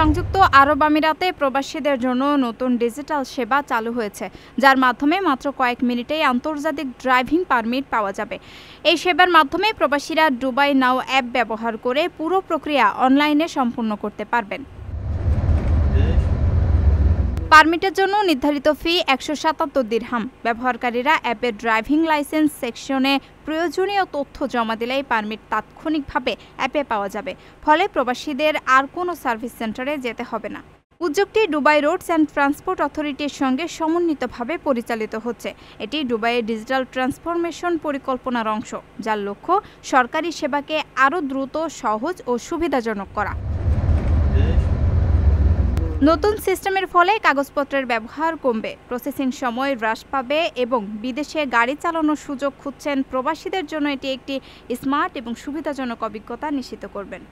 সংযুক্ত আরব আমিরাতে প্রবাসীদের জন্য নতুন ডিজিটাল সেবা চালু হয়েছে, যার মাধ্যমে মাত্র কয়েক মিনিটেই আন্তর্জাতিক ড্রাইভিং পারমিট পাওয়া যাবে। এই সেবার মাধ্যমে প্রবাসীরা দুবাই নাও অ্যাপ ব্যবহার করে পুরো প্রক্রিয়া অনলাইনে সম্পূর্ণ করতে পারবেন। পারমিটের জন্য নির্ধারিত ফি ১৭৭ দিরহাম। ব্যবহারকারীরা অ্যাপের ড্রাইভিং লাইসেন্স সেকশনে প্রয়োজনীয় তথ্য জমা দিলেই পারমিট তাৎক্ষণিকভাবে অ্যাপে পাওয়া যাবে। ফলে প্রবাসীদের আর কোনো সার্ভিস সেন্টারে যেতে হবে না। উদ্যোগটি দুবাই রোডস অ্যান্ড ট্রান্সপোর্ট অথরিটির সঙ্গে সমন্বিতভাবে পরিচালিত হচ্ছে। এটি দুবাইয়ের ডিজিটাল ট্রান্সফরমেশন পরিকল্পনার অংশ, যার লক্ষ্য সরকারি সেবাকে আরও দ্রুত, সহজ ও সুবিধাজনক করা। নতুন সিস্টেমের ফলে কাগজপত্রের ব্যবহার কমবে, প্রসেসিং সময় হ্রাস পাবে এবং বিদেশে গাড়ি চালানোর সুযোগ খুঁজছেন প্রবাসীদের জন্য এটি একটি স্মার্ট এবং সুবিধাজনক অভিজ্ঞতা নিশ্চিত করবেন।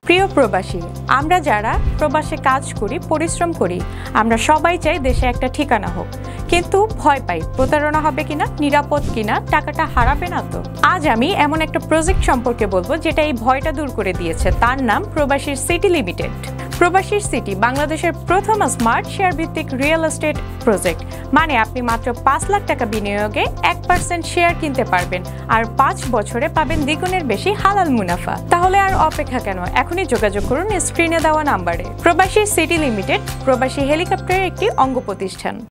প্রিয় প্রবাসী, আমরা যারা প্রবাসে কাজ করি, পরিশ্রম করি, আমরা সবাই চাই দেশে একটা ঠিকানা হোক, কিন্তু ভয় পাই প্রতারণা হবে কিনা, নিরাপদ কিনা, টাকাটা হারাবে না তো। আজ আমি এমন একটা প্রজেক্ট সম্পর্কে বলবো যেটা এই ভয়টা দূর করে দিয়েছে। তার নাম প্রবাসীর সিটি লিমিটেড। প্রবাসীর সিটি বাংলাদেশের প্রথম স্মার্ট শেয়ার ভিত্তিক রিয়েল এস্টেট প্রজেক্ট। মানে আপনি মাত্র ৫ লাখ টাকা বিনিয়োগে ১% শেয়ার কিনতে পারবেন, আর ৫ বছরে পাবেন দ্বিগুণের বেশি হালাল মুনাফা। তাহলে আর অপেক্ষা কেন? এখনই যোগাযোগ করুন স্ক্রিনে দেওয়া নাম্বারে। প্রবাসী সিটি লিমিটেড প্রবাসী হেলিকপ্টারের একটি অঙ্গ প্রতিষ্ঠান।